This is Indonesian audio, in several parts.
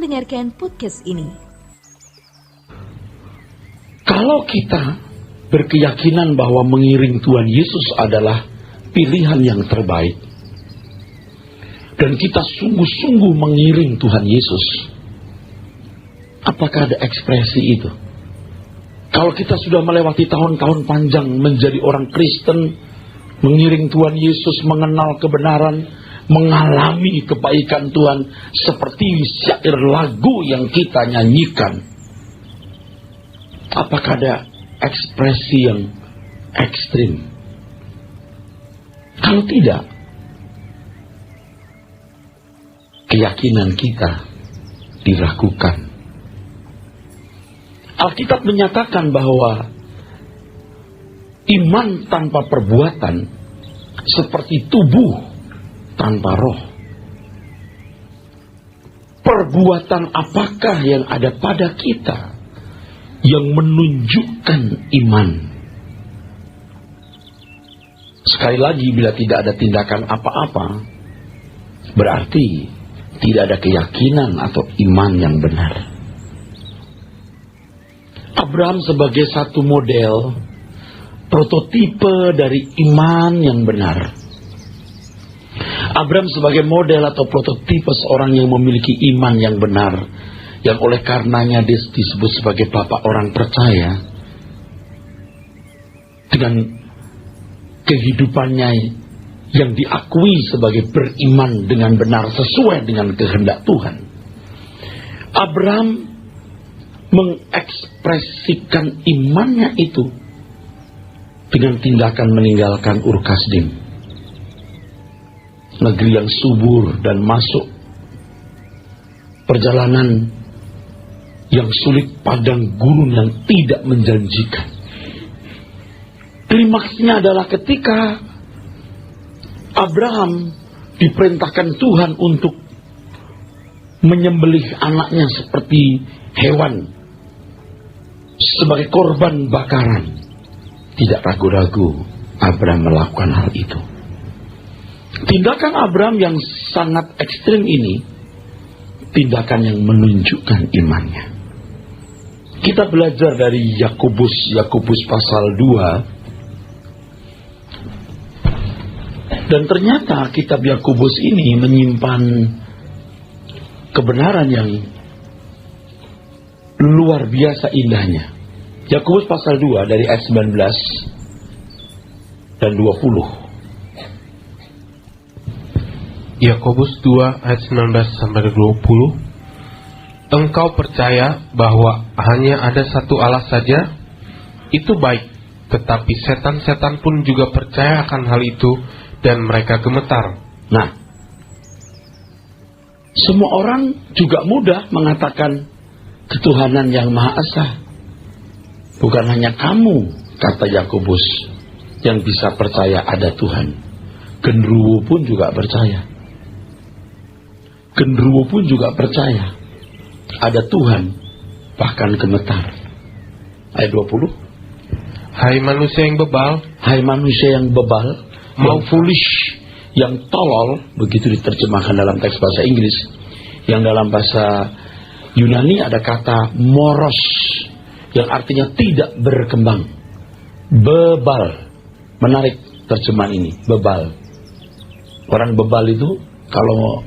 mendengarkan podcast ini. Kalau kita berkeyakinan bahwa mengiring Tuhan Yesus adalah pilihan yang terbaik, dan kita sungguh-sungguh mengiring Tuhan Yesus, apakah ada ekspresi itu? Kalau kita sudah melewati tahun-tahun panjang menjadi orang Kristen, mengiring Tuhan Yesus, mengenal kebenaran, mengalami kebaikan Tuhan, seperti syair lagu yang kita nyanyikan, apakah ada ekspresi yang ekstrim? Kalau tidak, keyakinan kita diragukan. Alkitab menyatakan bahwa iman tanpa perbuatan seperti tubuh tanpa roh. Perbuatan apakah yang ada pada kita yang menunjukkan iman? Sekali lagi, bila tidak ada tindakan apa-apa, berarti tidak ada keyakinan atau iman yang benar. Abraham sebagai satu model, prototipe dari iman yang benar. Abraham sebagai model atau prototipe seorang yang memiliki iman yang benar, yang oleh karenanya disebut sebagai bapak orang percaya. Dengan kehidupannya yang diakui sebagai beriman dengan benar sesuai dengan kehendak Tuhan, Abraham mengekspresikan imannya itu dengan tindakan meninggalkan Ur Kasdim, negeri yang subur, dan masuk perjalanan yang sulit, padang gurun yang tidak menjanjikan. Klimaksnya adalah ketika Abraham diperintahkan Tuhan untuk menyembelih anaknya seperti hewan sebagai korban bakaran. Tidak ragu-ragu Abraham melakukan hal itu. Tindakan Abraham yang sangat ekstrim ini, tindakan yang menunjukkan imannya. Kita belajar dari Yakobus pasal 2. Dan ternyata kitab Yakobus ini menyimpan kebenaran yang luar biasa indahnya. Yakobus pasal 2 dari ayat 19 dan 20. Yakobus 2 ayat 19 sampai 20. Engkau percaya bahwa hanya ada satu Allah saja? Itu baik, tetapi setan-setan pun juga percaya akan hal itu, dan mereka gemetar. Nah, semua orang juga mudah mengatakan ketuhanan yang Maha Esa. Bukan hanya kamu, kata Yakobus, yang bisa percaya ada Tuhan. Genderuwo pun juga percaya. Genderuwo pun juga percaya ada Tuhan, bahkan gemetar. Ayat 20. Hai manusia yang bebal, hai manusia yang bebal, yang foolish, yang tolol, begitu diterjemahkan dalam teks bahasa Inggris. Yang dalam bahasa Yunani ada kata moros, yang artinya tidak berkembang. Bebal. Menarik terjemahan ini, bebal. Orang bebal itu, kalau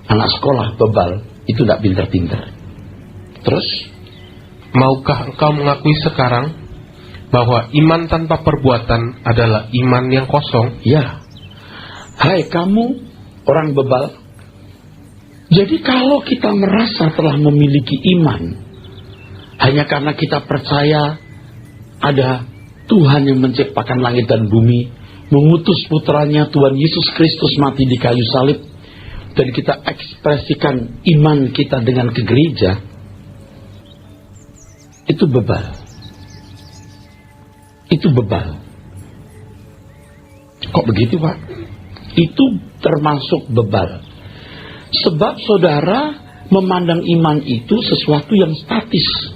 anak sekolah bebal, itu tidak pintar-pintar. Terus, maukah engkau mengakui sekarang bahwa iman tanpa perbuatan adalah iman yang kosong? Ya. Hai kamu orang bebal. Jadi kalau kita merasa telah memiliki iman hanya karena kita percaya ada Tuhan yang menciptakan langit dan bumi, mengutus putranya Tuhan Yesus Kristus mati di kayu salib, dan kita ekspresikan iman kita dengan ke gereja, itu bebal. Itu bebal. Kok begitu, Pak? Itu termasuk bebal. Sebab saudara memandang iman itu sesuatu yang statis.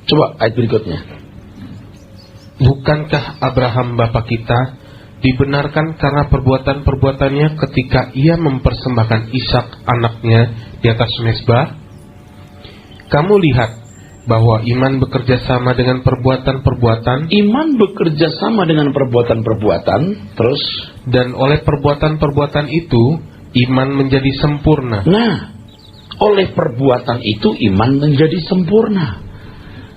Coba ayat berikutnya. Bukankah Abraham bapa kita dibenarkan karena perbuatan-perbuatannya ketika ia mempersembahkan Ishak anaknya di atas mezbah, kamu lihat bahwa iman bekerja sama dengan perbuatan-perbuatan, Iman bekerja sama dengan perbuatan-perbuatan, terus, dan oleh perbuatan-perbuatan itu, iman menjadi sempurna. nah, oleh perbuatan itu iman menjadi sempurna.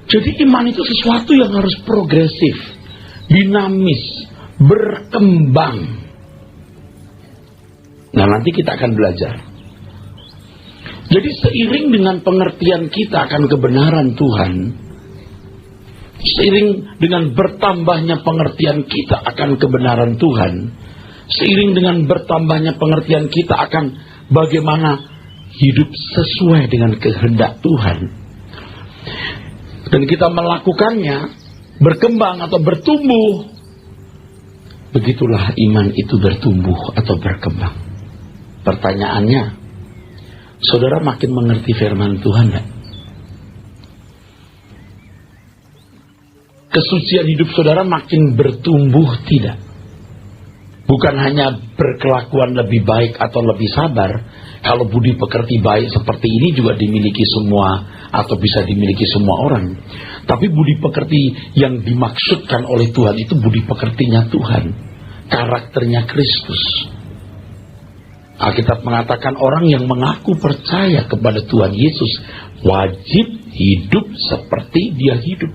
Jadi iman itu sesuatu yang harus progresif, dinamis, berkembang. Nah, nanti kita akan belajar. Jadi seiring dengan pengertian kita akan kebenaran Tuhan, seiring dengan bertambahnya pengertian kita akan kebenaran Tuhan, seiring dengan bertambahnya pengertian kita akan bagaimana hidup sesuai dengan kehendak Tuhan, dan kita melakukannya, berkembang atau bertumbuh, begitulah iman itu bertumbuh atau berkembang. Pertanyaannya, saudara makin mengerti firman Tuhan enggak? Kesucian hidup saudara makin bertumbuh tidak? Bukan hanya berkelakuan lebih baik atau lebih sabar. Kalau budi pekerti baik seperti ini juga dimiliki semua atau bisa dimiliki semua orang. Tapi budi pekerti yang dimaksudkan oleh Tuhan itu budi pekertinya Tuhan, karakternya Kristus. Alkitab mengatakan orang yang mengaku percaya kepada Tuhan Yesus wajib hidup seperti dia hidup.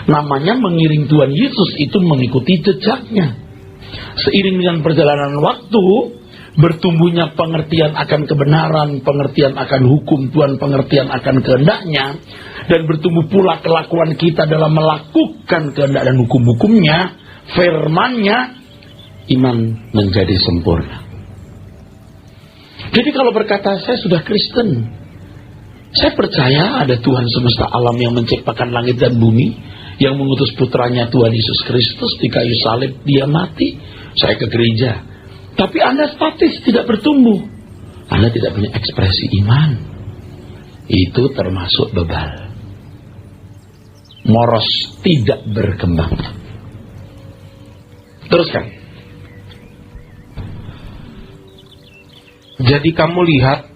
Namanya mengiring Tuhan Yesus itu mengikuti jejaknya. Seiring dengan perjalanan waktu, bertumbuhnya pengertian akan kebenaran, pengertian akan hukum Tuhan, pengertian akan kehendaknya, dan bertumbuh pula kelakuan kita dalam melakukan kehendak dan hukum-hukumnya, firman-Nya, iman menjadi sempurna. Jadi kalau berkata saya sudah Kristen, saya percaya ada Tuhan semesta alam yang menciptakan langit dan bumi, yang mengutus putranya Tuhan Yesus Kristus di kayu salib, dia mati, saya ke gereja. Tapi Anda statis, tidak bertumbuh. Anda tidak punya ekspresi iman. Itu termasuk bebal. Moros, tidak berkembang. Teruskan. Jadi kamu lihat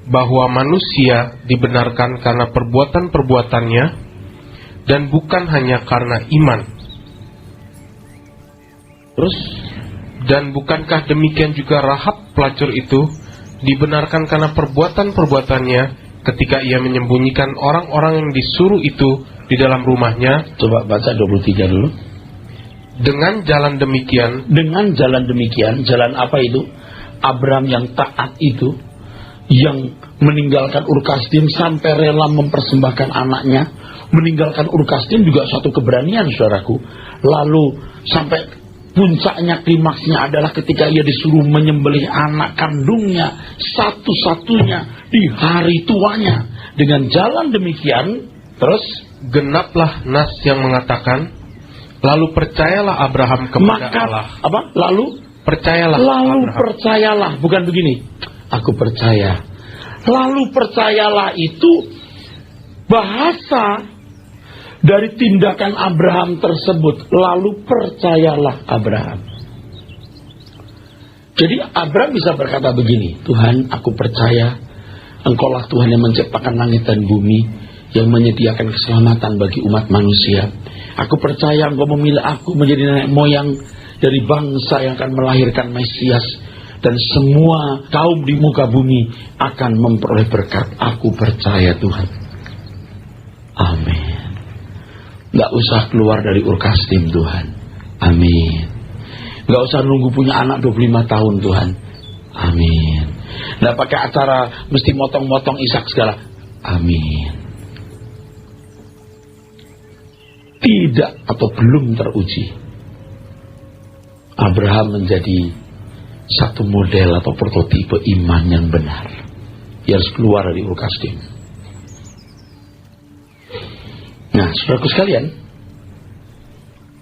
bahwa manusia dibenarkan karena perbuatan-perbuatannya dan bukan hanya karena iman. Terus, dan bukankah demikian juga Rahab pelacur itu dibenarkan karena perbuatan-perbuatannya ketika ia menyembunyikan orang-orang yang disuruh itu di dalam rumahnya? Coba baca 23 dulu. Dengan jalan demikian, jalan apa itu? Abraham yang taat itu, yang meninggalkan Ur Kasdim sampai rela mempersembahkan anaknya. Meninggalkan Ur Kasdim juga suatu keberanian, saudaraku. Lalu sampai puncaknya, klimaksnya adalah ketika ia disuruh menyembelih anak kandungnya satu-satunya di hari tuanya. Dengan jalan demikian, terus genaplah nas yang mengatakan, lalu percayalah Abraham kepada Allah. Apa? Lalu percayalah, bukan begini. Aku percaya. Lalu percayalah itu bahasa dari tindakan Abraham tersebut. Lalu percayalah Abraham. Jadi Abraham bisa berkata begini, Tuhan, aku percaya Engkaulah Tuhan yang menciptakan langit dan bumi, yang menyediakan keselamatan bagi umat manusia. Aku percaya Engkau memilih aku menjadi nenek moyang dari bangsa yang akan melahirkan Mesias, dan semua kaum di muka bumi akan memperoleh berkat. Aku percaya Tuhan. Amin. Gak usah keluar dari Ur Kasdim Tuhan. Amin. Gak usah nunggu punya anak 25 tahun Tuhan. Amin. Gak pakai acara mesti motong-motong Ishak segala. Amin. Tidak atau belum teruji. Abraham menjadi satu model atau prototipe iman yang benar. Dia harus keluar dari Ur Kasdim. Nah, saudaraku sekalian,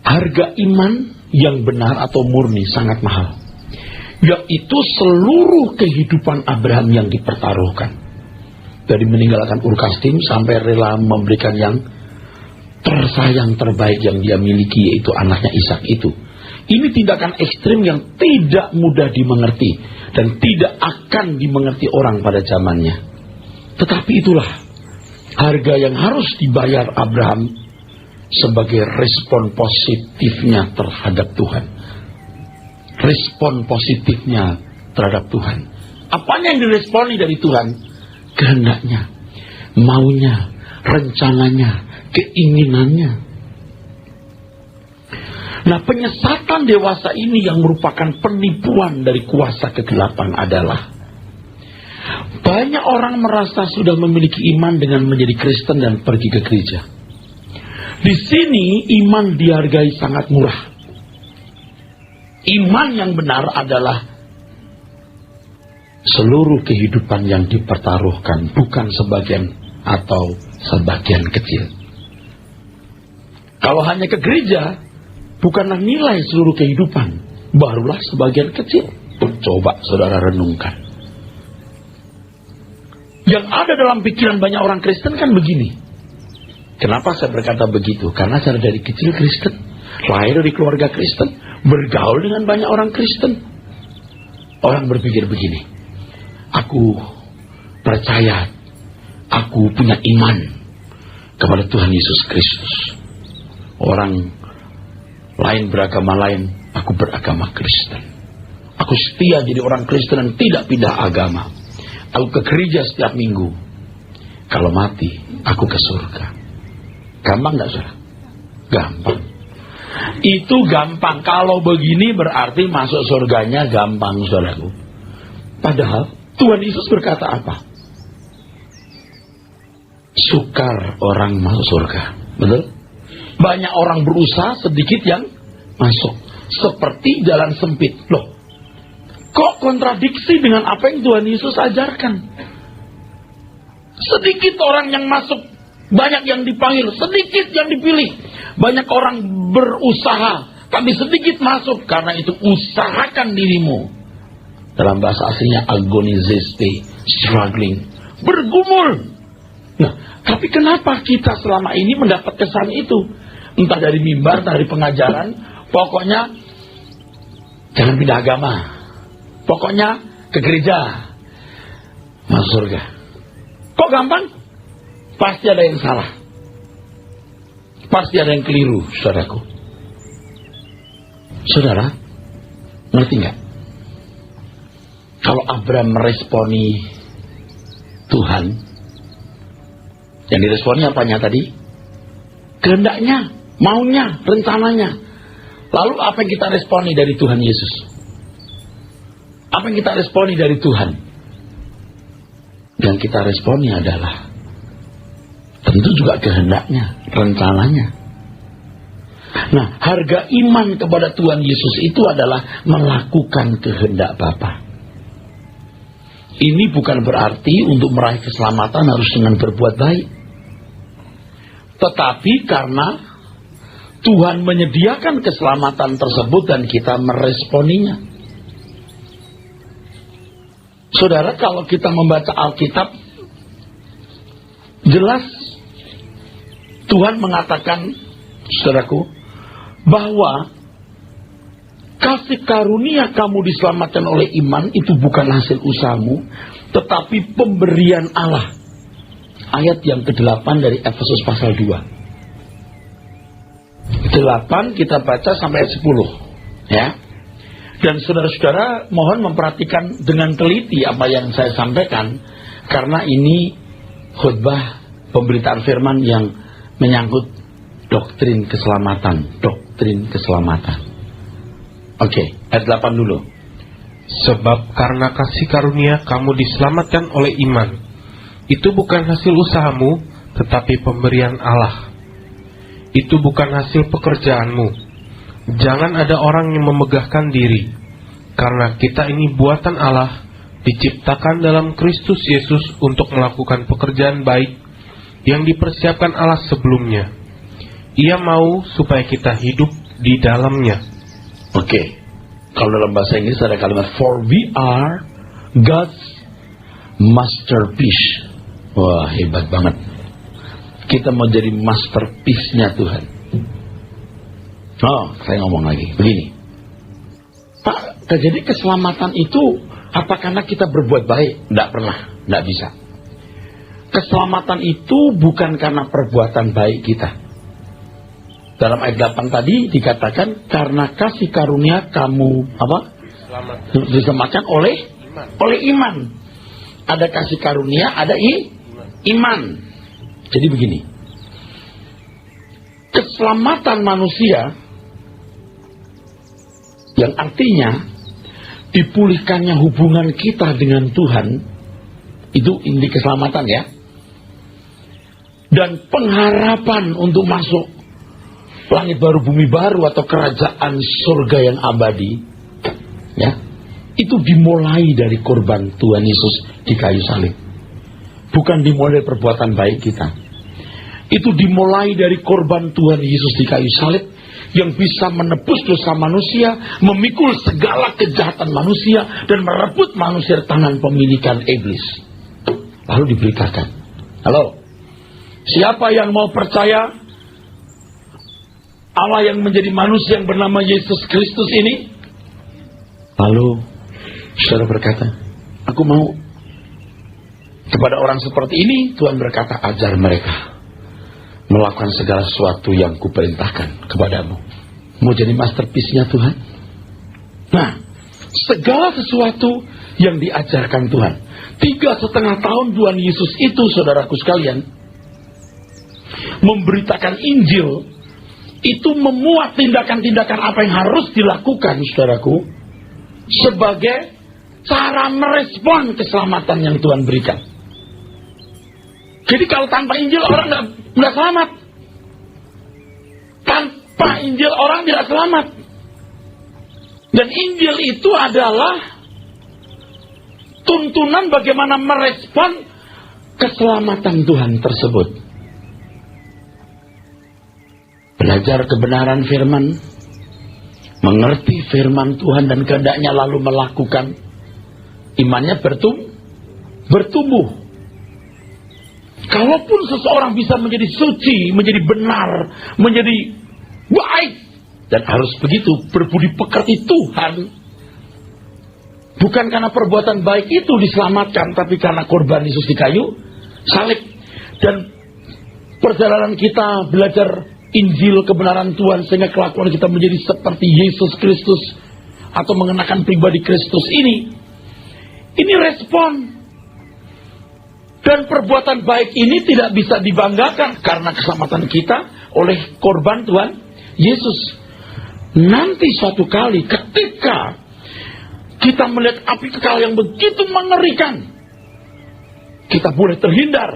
harga iman yang benar atau murni sangat mahal, yaitu seluruh kehidupan Abraham yang dipertaruhkan. Dari meninggalkan Ur Kasdim sampai rela memberikan yang tersayang terbaik yang dia miliki, yaitu anaknya Ishak itu, Ini tindakan ekstrim yang tidak mudah dimengerti dan tidak akan dimengerti orang pada zamannya. Tetapi itulah harga yang harus dibayar Abraham sebagai respon positifnya terhadap Tuhan. Respon positifnya terhadap Tuhan. Apanya yang diresponi dari Tuhan? Kehendaknya, maunya, rencananya, keinginannya. Nah, penyesatan dewasa ini yang merupakan penipuan dari kuasa kegelapan adalah banyak orang merasa sudah memiliki iman dengan menjadi Kristen dan pergi ke gereja. Di sini iman dihargai sangat murah. Iman yang benar adalah seluruh kehidupan yang dipertaruhkan, bukan sebagian atau sebagian kecil. Kalau hanya ke gereja, bukanlah nilai seluruh kehidupan, barulah sebagian kecil. Coba saudara renungkan. Yang ada dalam pikiran banyak orang Kristen kan begini. Kenapa saya berkata begitu? Karena saya dari kecil Kristen, lahir dari keluarga Kristen, bergaul dengan banyak orang Kristen. Orang berpikir begini, aku percaya, aku punya iman kepada Tuhan Yesus Kristus. Orang lain beragama lain, aku beragama Kristen. Aku setia jadi orang Kristen dan tidak pindah agama. Aku ke gereja setiap minggu. Kalau mati, aku ke surga. Gampang gak saudara? Gampang. Itu gampang. Kalau begini berarti masuk surganya gampang, saudaraku. Padahal Tuhan Yesus berkata apa? Sukar orang masuk surga. Betul? Banyak orang berusaha, sedikit yang masuk. Seperti jalan sempit. Loh, kok kontradiksi dengan apa yang Tuhan Yesus ajarkan? Sedikit orang yang masuk, banyak yang dipanggil, sedikit yang dipilih. Banyak orang berusaha, tapi sedikit masuk. Karena itu usahakan dirimu. Dalam bahasa aslinya agonizeste, struggling, bergumul. Nah, tapi kenapa kita selama ini mendapat kesan itu? Entah dari mimbar, dari pengajaran, pokoknya jangan pindah agama. Pokoknya ke gereja, masuk surga. Kok gampang? Pasti ada yang salah. Pasti ada yang keliru, saudaraku. Saudara, ngerti nggak? Kalau Abraham meresponi Tuhan, yang diresponi apanya tadi? Kehendaknya, maunya, rencananya. Lalu apa yang kita responi dari Tuhan Yesus? Apa yang kita responi dari Tuhan? Yang kita responi adalah tentu juga kehendaknya, rencananya. Nah, harga iman kepada Tuhan Yesus itu adalah melakukan kehendak Bapa. Ini bukan berarti untuk meraih keselamatan harus dengan berbuat baik. Tetapi karena Tuhan menyediakan keselamatan tersebut dan kita meresponinya. Saudara, kalau kita membaca Alkitab, jelas Tuhan mengatakan, saudaraku, bahwa kasih karunia kamu diselamatkan oleh iman itu bukan hasil usahamu, tetapi pemberian Allah. Ayat yang ke-8 dari Efesus pasal 2. 8 kita baca sampai ayat 10. Ya. Dan saudara-saudara mohon memperhatikan dengan teliti apa yang saya sampaikan, karena ini khutbah pemberitaan firman yang menyangkut doktrin keselamatan. Doktrin keselamatan. Oke, ayat 8 dulu. Sebab karena kasih karunia kamu diselamatkan oleh iman. Itu bukan hasil usahamu, tetapi pemberian Allah. Itu bukan hasil pekerjaanmu. Jangan ada orang yang memegahkan diri, karena kita ini buatan Allah, diciptakan dalam Kristus Yesus untuk melakukan pekerjaan baik yang dipersiapkan Allah sebelumnya. Ia mau supaya kita hidup di dalamnya. Oke. Kalau dalam bahasa Inggris ada kalimat for we are God's masterpiece. Wah, hebat banget. Kita mau jadi masterpiece-nya Tuhan. Oh, saya ngomong lagi. Begini. Pak, jadi keselamatan itu apa karena kita berbuat baik? Tidak pernah, tidak bisa. Keselamatan itu bukan karena perbuatan baik kita. Dalam ayat 8 tadi dikatakan karena kasih karunia kamu diselamatkan oleh iman. Ada kasih karunia, ada iman. Jadi begini. Keselamatan manusia yang artinya dipulihkannya hubungan kita dengan Tuhan, itu inti keselamatan ya. Dan pengharapan untuk masuk langit baru bumi baru atau kerajaan surga yang abadi, ya, itu dimulai dari korban Tuhan Yesus di kayu salib. Bukan dimulai dari perbuatan baik kita. Itu dimulai dari korban Tuhan Yesus di kayu salib yang bisa menebus dosa manusia, memikul segala kejahatan manusia, dan merebut manusia dari tangan pemilikan iblis. Lalu diberitakan, halo, siapa yang mau percaya Allah yang menjadi manusia yang bernama Yesus Kristus ini? Lalu saudara berkata, aku mau. Kepada orang seperti ini Tuhan berkata, ajar mereka melakukan segala sesuatu yang kuperintahkan kepadamu. Mau jadi masterpiece-nya Tuhan? Nah, segala sesuatu yang diajarkan Tuhan. 3,5 tahun Tuhan Yesus itu, saudaraku sekalian, memberitakan Injil, itu memuat tindakan-tindakan apa yang harus dilakukan, saudaraku, sebagai cara merespon keselamatan yang Tuhan berikan. Jadi kalau tanpa Injil orang nggak selamat. Tanpa Injil orang tidak selamat. Dan Injil itu adalah tuntunan bagaimana merespon keselamatan Tuhan tersebut. Belajar kebenaran firman, mengerti firman Tuhan dan kehendaknya lalu melakukan, imannya bertumbuh. Kalaupun seseorang bisa menjadi suci, menjadi benar, menjadi baik, dan harus begitu, berbudi pekerti Tuhan, bukan karena perbuatan baik itu diselamatkan, tapi karena korban Yesus di kayu salib. Dan perjalanan kita belajar Injil kebenaran Tuhan sehingga kelakuan kita menjadi seperti Yesus Kristus atau mengenakan pribadi Kristus ini respon. Dan perbuatan baik ini tidak bisa dibanggakan karena keselamatan kita oleh korban Tuhan Yesus. Nanti suatu kali ketika kita melihat api kekal yang begitu mengerikan, kita boleh terhindar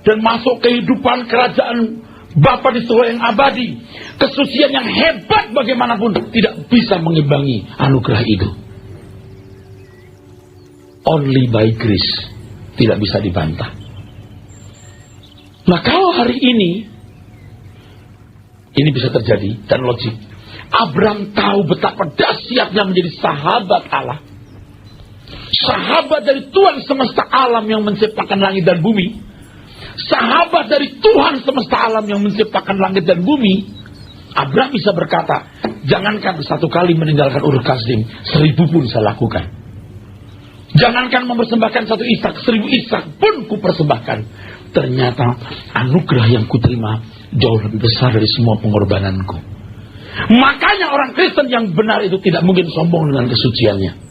dan masuk kehidupan kerajaan Bapa di surga yang abadi. Kesucian yang hebat bagaimanapun tidak bisa mengimbangi anugerah itu. Only by grace. Tidak bisa dibantah. Nah, kalau hari ini bisa terjadi dan logik. Abraham tahu betapa dahsyatnya menjadi sahabat Allah. Sahabat dari Tuhan semesta alam yang menciptakan langit dan bumi. Sahabat dari Tuhan semesta alam yang menciptakan langit dan bumi. Abraham bisa berkata, jangankan satu kali meninggalkan Ur Kasdim, 1000 pun saya lakukan. Jangankan mempersembahkan 1 Ishak, 1000 Ishak pun kupersembahkan. Ternyata anugerah yang kuterima jauh lebih besar dari semua pengorbananku. Makanya orang Kristen yang benar itu tidak mungkin sombong dengan kesuciannya.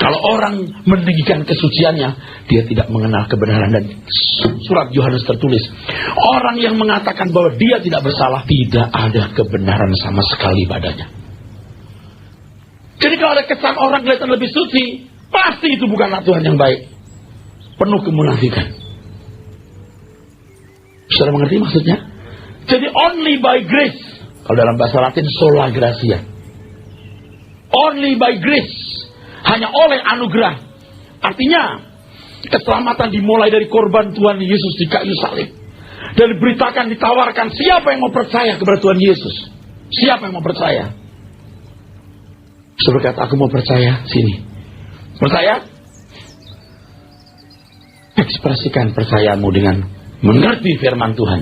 Kalau orang meninggikan kesuciannya, dia tidak mengenal kebenaran. Dan surat Yohanes tertulis, orang yang mengatakan bahwa dia tidak bersalah, tidak ada kebenaran sama sekali padanya. Jadi kalau ada kesan orang kelihatan lebih suci, pasti itu bukanlah Tuhan yang baik. Penuh kemunafikan. Sudah mengerti maksudnya? Jadi only by grace. Kalau dalam bahasa Latin sola gratia. Only by grace. Hanya oleh anugerah. Artinya keselamatan dimulai dari korban Tuhan Yesus di kayu salib. Dan diberitakan, ditawarkan, siapa yang mau percaya kepada Tuhan Yesus? Siapa yang mau percaya? Saya berkata, aku mau percaya, sini. Percaya? Ekspresikan percayamu dengan mengerti firman Tuhan.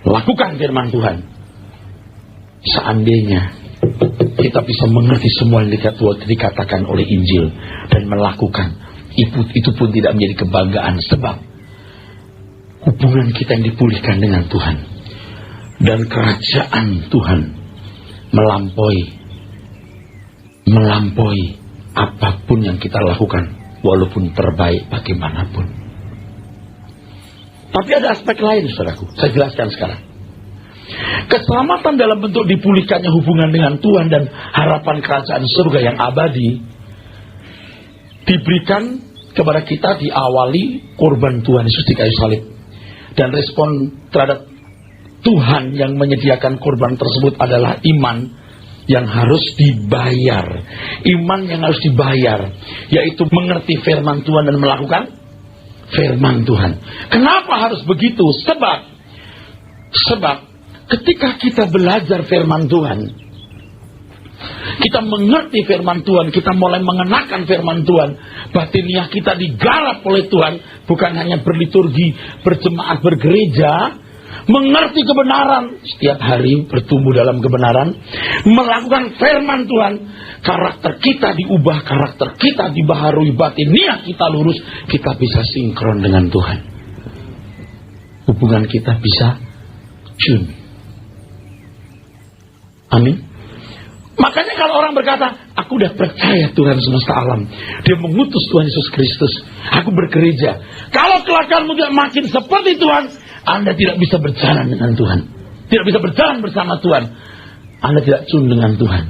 Lakukan firman Tuhan. Seandainya kita bisa mengerti semua yang dikatakan oleh Injil dan melakukan. Itu pun tidak menjadi kebanggaan, sebab hubungan kita yang dipulihkan dengan Tuhan dan kerajaan Tuhan melampaui apapun yang kita lakukan, walaupun terbaik bagaimanapun. Tapi ada aspek lain, saudaraku. Saya jelaskan sekarang. Keselamatan dalam bentuk dipulihkannya hubungan dengan Tuhan dan harapan kerajaan surga yang abadi diberikan kepada kita diawali korban Tuhan Yesus di kayu salib. Dan respon terhadap Tuhan yang menyediakan korban tersebut adalah iman yang harus dibayar. Iman yang harus dibayar, yaitu mengerti firman Tuhan dan melakukan firman Tuhan. Kenapa harus begitu? Sebab ketika kita belajar firman Tuhan, kita mengerti firman Tuhan, kita mulai mengenakan firman Tuhan, batiniah kita digarap oleh Tuhan, bukan hanya berliturgi, berjemaat, bergereja, mengerti kebenaran, setiap hari bertumbuh dalam kebenaran, melakukan firman Tuhan, karakter kita diubah, karakter kita dibaharui, batiniah kita lurus, kita bisa sinkron dengan Tuhan. Hubungan kita bisa tune. Amin. Makanya kalau orang berkata, aku udah percaya Tuhan semesta alam, Dia mengutus Tuhan Yesus Kristus, aku bergereja. Kalau kelakuanmu tidak makin seperti Tuhan, Anda tidak bisa berjalan dengan Tuhan, tidak bisa berjalan bersama Tuhan. Anda tidak tune dengan Tuhan,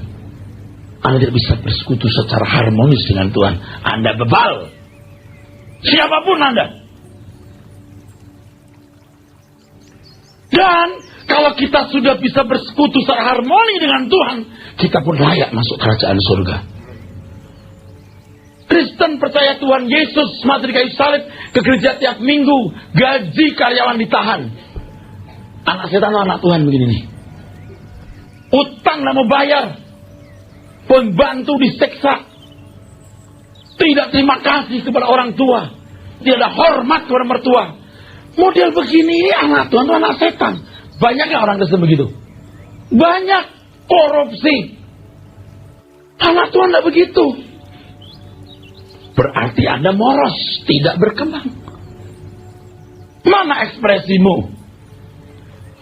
Anda tidak bisa bersekutu secara harmonis dengan Tuhan. Anda bebal, siapapun Anda. Dan kalau kita sudah bisa bersekutu secara harmoni dengan Tuhan, kita pun layak masuk kerajaan surga. Kristen percaya Tuhan Yesus mati di kayu salib, ke gereja tiap minggu, gaji karyawan ditahan. Anak setan anak Tuhan begini nih. Utang nggak mau bayar, pembantu diseksa, tidak terima kasih kepada orang tua, tidak ada hormat kepada mertua. Model begini ini anak Tuhan itu anak setan. Banyak nggak orang Kristen begitu? Banyak. Korupsi. Anak Tuhan tidak begitu. Berarti Anda moros, tidak berkembang. Mana ekspresimu?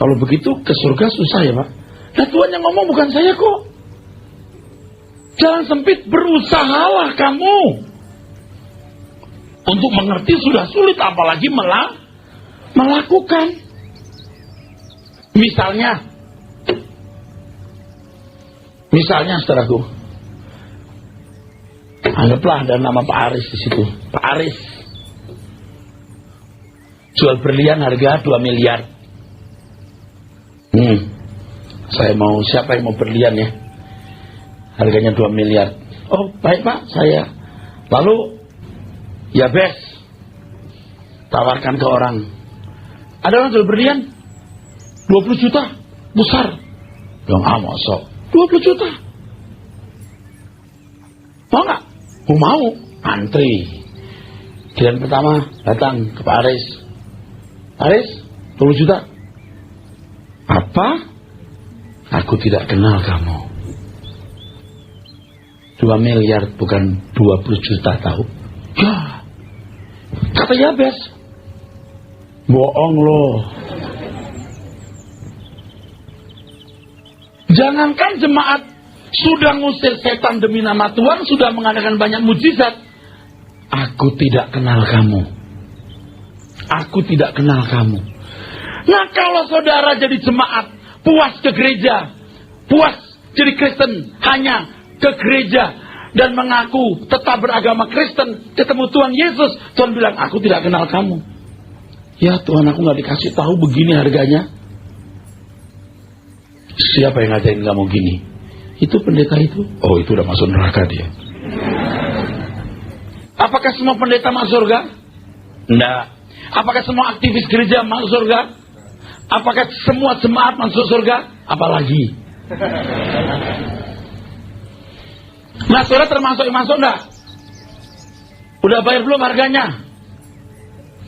Kalau begitu ke surga susah ya Pak. Nah Tuhan yang ngomong bukan saya kok. Jalan sempit, berusahalah kamu. Untuk mengerti sudah sulit, apalagi melakukan. Misalnya saudaraku, anggaplah ada nama Pak Aris di situ. Pak Aris jual berlian harga 2 miliar. Saya mau, siapa yang mau berlian ya? Harganya 2 miliar. Oh baik Pak, saya. Lalu ya bes, tawarkan ke orang. Ada orang jual berlian 20 juta, besar. Bilang, masa 20 juta. Mau nggak? Mau. Antri. Giliran pertama datang ke Pak Aris. Aris, 20 juta. Apa? Aku tidak kenal kamu. 2 miliar bukan 20 juta tahu. Ya. Kata Yabes. Bohong loh. Jangankan jemaat sudah ngusir setan demi nama Tuhan, sudah mengadakan banyak mujizat. Aku tidak kenal kamu. Aku tidak kenal kamu. Nah kalau saudara jadi jemaat, puas ke gereja, puas jadi Kristen, hanya ke gereja dan mengaku tetap beragama Kristen, ketemu Tuhan Yesus, Tuhan bilang aku tidak kenal kamu. Ya Tuhan, aku gak dikasih tahu begini harganya. Siapa yang ngajarin kamu gini? Itu pendeta itu. Oh itu udah masuk neraka dia. Apakah semua pendeta masuk surga? Enggak. Apakah semua aktivis gereja masuk surga? Apakah semua jemaat masuk surga? Apalagi. Nah saudara termasuk yang masuk enggak? Udah bayar belum harganya?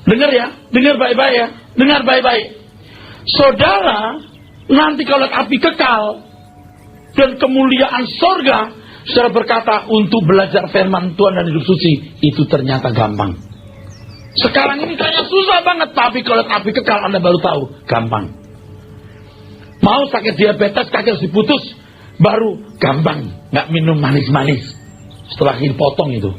Dengar ya, dengar baik-baik ya, dengar baik-baik. Saudara nanti kalau api kekal, dan kemuliaan sorga, saudara berkata untuk belajar firman Tuhan dan hidup suci, itu ternyata gampang. Sekarang ini kayaknya susah banget, tapi kalau tapi kekal Anda baru tahu, gampang. Mau sakit diabetes, kaki harus diputus, baru gampang, nggak minum manis-manis. Setelah dipotong itu,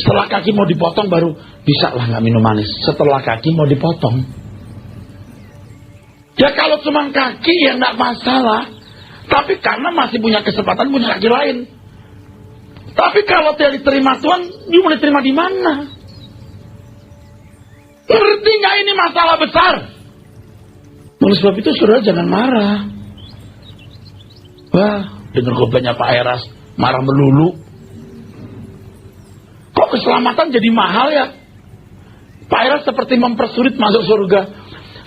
setelah kaki mau dipotong baru bisa lah nggak minum manis. Setelah kaki mau dipotong, ya kalau cuma kaki ya nggak masalah. Tapi karena masih punya kesempatan punya kaki lain. Tapi kalau tidak diterima Tuhan, you mau diterima di mana? Ngerti nggak ini masalah besar? Oleh sebab itu saudara jangan marah. Wah, dengar khotbahnya Pak Eras marah melulu. Kok keselamatan jadi mahal ya? Pak Eras seperti mempersulit masuk surga.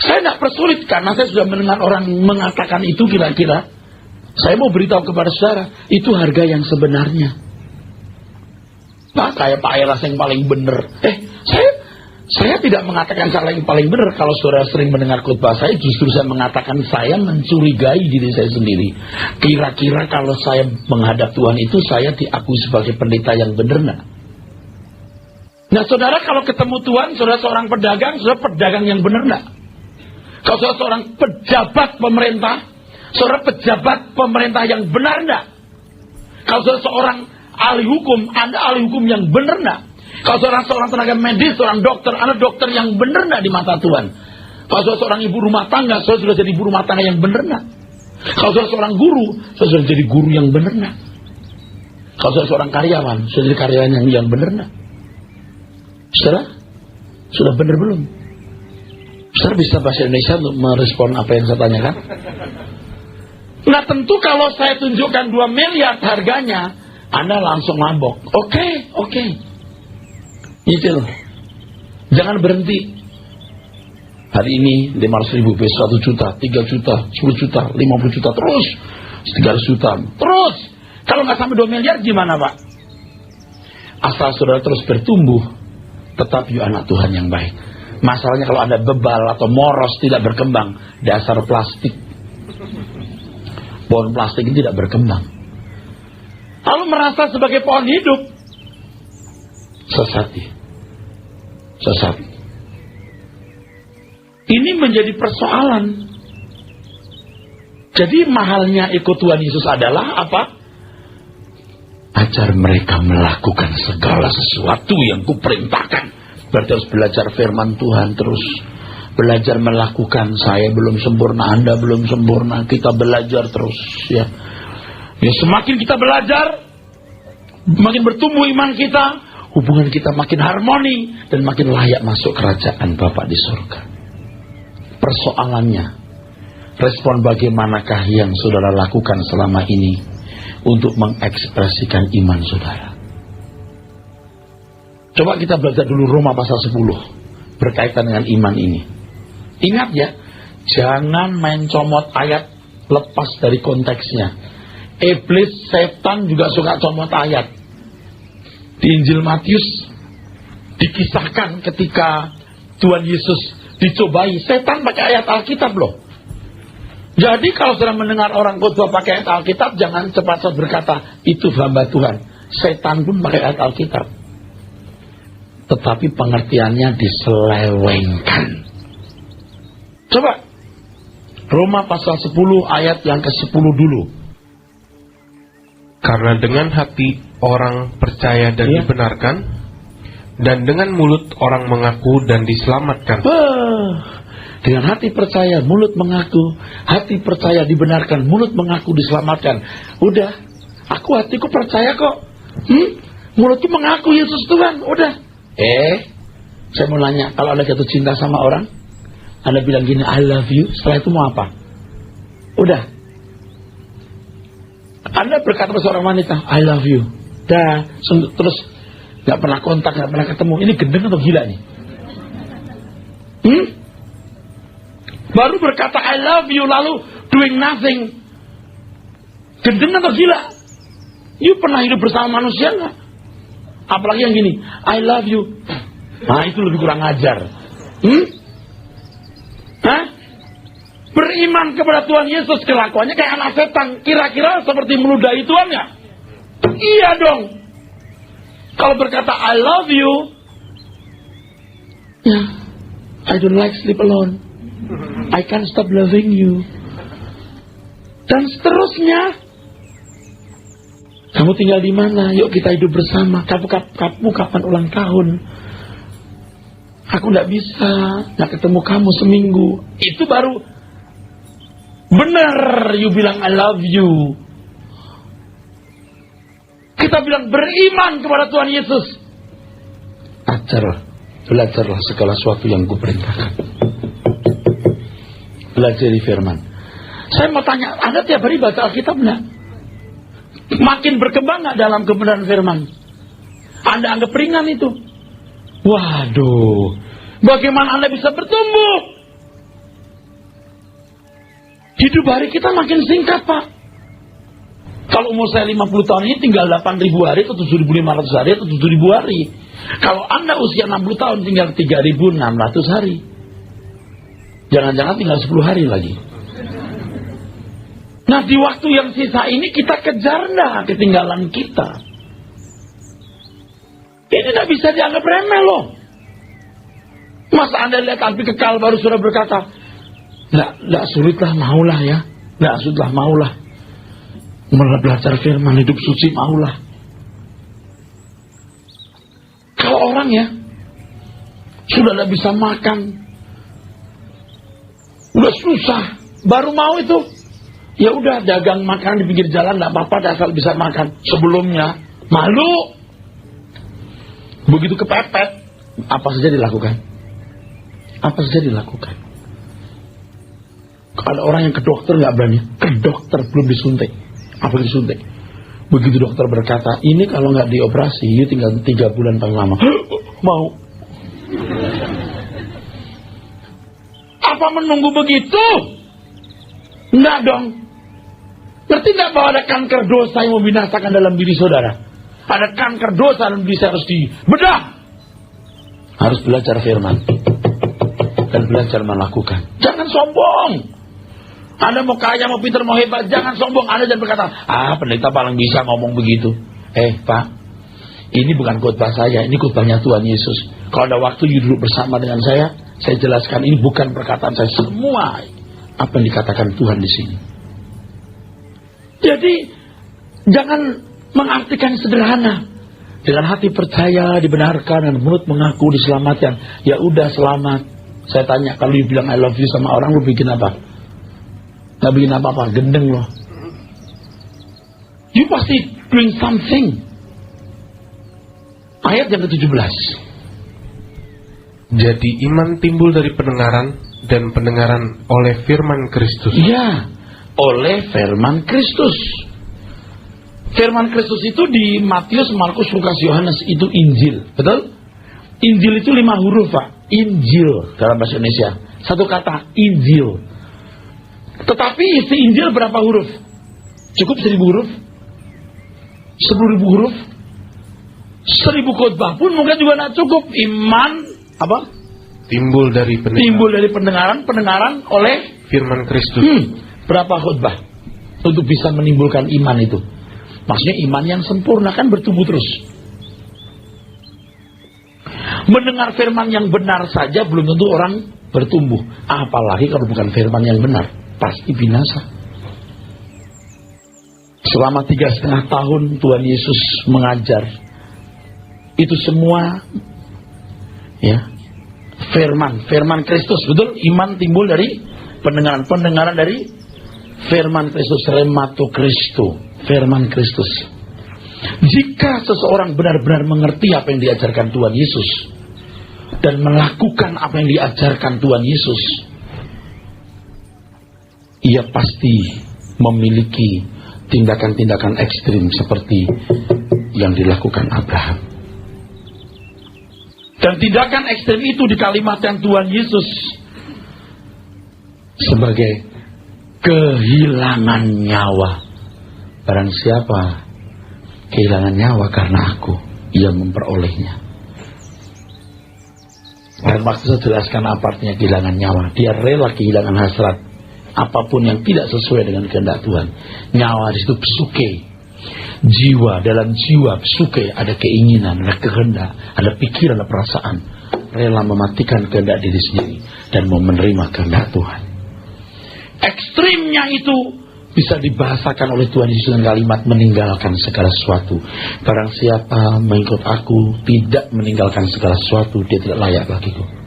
Saya tidak persulit karena saya sudah mendengar orang mengatakan itu kira-kira. Saya mau beritahu kepada saudara, itu harga yang sebenarnya. Nah, kayak Pak Eras yang paling benar. Saya tidak mengatakan saya yang paling benar. Kalau saudara sering mendengar khotbah saya, justru saya mengatakan saya mencurigai diri saya sendiri. Kira-kira kalau saya menghadap Tuhan itu, saya diakui sebagai pendeta yang benar nggak? Nah saudara, kalau ketemu Tuhan, saudara seorang pedagang, saudara pedagang yang benar nggak? Kalau saudara seorang pejabat pemerintah, saudara pejabat pemerintah yang benar nggak? Kalau saudara seorang ahli hukum, Anda ahli hukum yang benar nggak? Kalau seorang tenaga medis, seorang dokter, Anda dokter yang benar nggak di mata Tuhan? Kalau seorang ibu rumah tangga, saudara sudah jadi ibu rumah tangga yang benar nggak? Kalau seorang guru, saudara sudah jadi guru yang benar nggak? Kalau seorang karyawan, sudah jadi karyawan yang benar nggak? Saudara, sudah benar belum? Saudara bisa bahasa Indonesia untuk merespon apa yang saya tanyakan? Nah tentu kalau saya tunjukkan 2 miliar harganya, Anda langsung mabok. Oke. Nyicil. Jangan berhenti. Hari ini 500.000, besok 1 juta, 3 juta, 10 juta, 50 juta, terus 300 juta, terus. Kalau nggak sampai 2 miliar gimana Pak? Asal saudara terus bertumbuh, tetap you anak Tuhan yang baik. Masalahnya kalau Anda bebal atau moros tidak berkembang, dasar plastik. Pohon plastik ini tidak berkembang. Lalu merasa sebagai pohon hidup, sesat. Ini menjadi persoalan. Jadi mahalnya ikut Tuhan Yesus adalah apa? Ajar mereka melakukan segala sesuatu yang kuperintahkan. Berarti harus belajar firman Tuhan terus. Belajar melakukan. Saya belum sempurna, Anda belum sempurna. Kita belajar terus ya. Ya semakin kita belajar, makin bertumbuh iman kita, hubungan kita makin harmoni dan makin layak masuk kerajaan Bapa di surga. Persoalannya, respon bagaimanakah yang saudara lakukan selama ini untuk mengekspresikan iman saudara? Coba kita belajar dulu Roma pasal 10 berkaitan dengan iman ini. Ingat ya, jangan main comot ayat lepas dari konteksnya. Iblis, setan juga suka comot ayat. Di Injil Matius dikisahkan ketika Tuhan Yesus dicobai, setan pakai ayat Alkitab loh. Jadi kalau sudah mendengar orang khotbah pakai ayat Alkitab, jangan cepat-cepat berkata itu hamba Tuhan. Setan pun pakai ayat Alkitab, tetapi pengertiannya diselewengkan. Coba Roma pasal 10 ayat yang ke-10 dulu. Karena dengan hati orang percaya dan dibenarkan, dan dengan mulut orang mengaku dan diselamatkan. Dengan hati percaya, mulut mengaku. Hati percaya dibenarkan, mulut mengaku diselamatkan. Udah, hatiku percaya kok. Mulutku mengaku Yesus Tuhan. Udah. Saya mau nanya, kalau Anda jatuh cinta sama orang, Anda bilang gini, I love you, setelah itu mau apa? Udah. Anda berkata pada seorang wanita, I love you. Terus gak pernah kontak, gak pernah ketemu. Ini gendeng atau gila nih? Baru berkata I love you lalu doing nothing. Gendeng atau gila? You pernah hidup bersama manusia gak? Apalagi yang gini, I love you. Nah itu lebih kurang ajar. Beriman kepada Tuhan Yesus, kelakuannya kayak anak setan. Kira-kira seperti meludahi Tuhannya? Iya dong. Kalau berkata I love you, ya, I don't like sleep alone, I can't stop loving you, dan seterusnya. Kamu tinggal di mana? Yuk kita hidup bersama. Kamu kapan ulang tahun? Aku nggak bisa, nggak ketemu kamu seminggu. Itu baru benar. You bilang I love you. Kita bilang beriman kepada Tuhan Yesus. Belajarlah segala sesuatu yang kuperintahkan. Belajar di firman. Saya mau tanya, Anda tiap hari baca Alkitab nggak? Makin berkembang nggak dalam kebenaran firman? Anda anggap ringan itu? Waduh, bagaimana Anda bisa bertumbuh? Hidup hari kita makin singkat, Pak. Kalau umur saya 50 tahun ini tinggal 8.000 hari atau 7.500 hari atau 7.000 hari. Kalau Anda usia 60 tahun tinggal 3.600 hari. Jangan-jangan tinggal 10 hari lagi. Nah, di waktu yang sisa ini kita kejar dah ketinggalan kita. Ini tidak bisa dianggap remeh loh. Masa Anda lihat api kekal baru sudah berkata, Nggak sulitlah, maulah ya. Nggak sulitlah, maulah. Belajar firman, hidup suci, maulah. Kalau orang ya, sudah tidak bisa makan, udah susah, baru mau itu. Ya udah, dagang makan di pinggir jalan tidak apa-apa, asal bisa makan. Sebelumnya malu. Begitu kepepet, apa saja dilakukan. Apa saja dilakukan. Ada orang yang ke dokter nggak berani. Ke dokter belum disuntik. Apa disuntik? Begitu dokter berkata, ini kalau nggak dioperasi, you tinggal 3 bulan paling lama. Mau. Apa menunggu begitu? Enggak dong. Ngerti nggak bahwa ada kanker dosa yang membinasakan dalam diri saudara? Ada kanker dosa dalam diri saya, harus dibedah. Harus belajar firman. Dan belajar melakukan. Jangan sombong. Anda mau kaya, mau pintar, mau hebat, jangan sombong. Anda jangan berkata, pendeta paling bisa ngomong begitu. Pak, ini bukan khotbah saya, ini khotbahnya Tuhan Yesus. Kalau ada waktu you duduk bersama dengan saya jelaskan ini bukan perkataan saya. Semua apa yang dikatakan Tuhan di sini. Jadi jangan mengartikan sederhana. Dengan hati percaya dibenarkan dan mulut mengaku diselamatkan. Ya udah, selamat. Saya tanya, kalau you bilang I love you sama orang, lu bikin apa? Gak bikin apa-apa, gendeng loh. You pasti doing something. Ayat yang ke-17. Jadi iman timbul dari pendengaran, dan pendengaran oleh firman Kristus. Iya, oleh firman Kristus. Firman Kristus itu di Matius, Markus, Lukas, Yohanes itu Injil, betul? Injil itu 5 huruf, Pak. Injil dalam bahasa Indonesia. Satu kata, Injil. Tetapi isi Injil berapa huruf? Cukup 1.000 huruf? 10.000 huruf? 1.000 khotbah pun mungkin juga tidak cukup. Iman apa? Timbul dari pendengaran. Pendengaran oleh firman Kristus. Berapa khotbah untuk bisa menimbulkan iman itu? Maksudnya iman yang sempurna, kan bertumbuh terus. Mendengar firman yang benar saja belum tentu orang bertumbuh. Apalagi kalau bukan firman yang benar, pasti binasa. Selama 3,5 tahun Tuhan Yesus mengajar, itu semua ya firman Kristus, betul? Iman timbul dari pendengaran dari firman Kristus, remato Kristo, firman Kristus. Jika seseorang benar-benar mengerti apa yang diajarkan Tuhan Yesus dan melakukan apa yang diajarkan Tuhan Yesus, ia pasti memiliki tindakan-tindakan ekstrim seperti yang dilakukan Abraham. Dan tindakan ekstrim itu dikalimatkan Tuhan Yesus sebagai kehilangan nyawa. Barang siapa kehilangan nyawa karena aku, ia memperolehnya. Dan waktu saya jelaskan apa artinya kehilangan nyawa. Dia rela kehilangan hasrat apapun yang tidak sesuai dengan kehendak Tuhan. Nyawa di situ psuke. Jiwa, dalam jiwa psuke ada keinginan, ada kehendak, ada pikiran, ada perasaan. Rela mematikan kehendak diri sendiri dan mau menerima kehendak Tuhan. Ekstrimnya itu bisa dibahasakan oleh Tuhan Yesus dengan kalimat meninggalkan segala sesuatu. Barang siapa mengikut aku tidak meninggalkan segala sesuatu, dia tidak layak bagiku.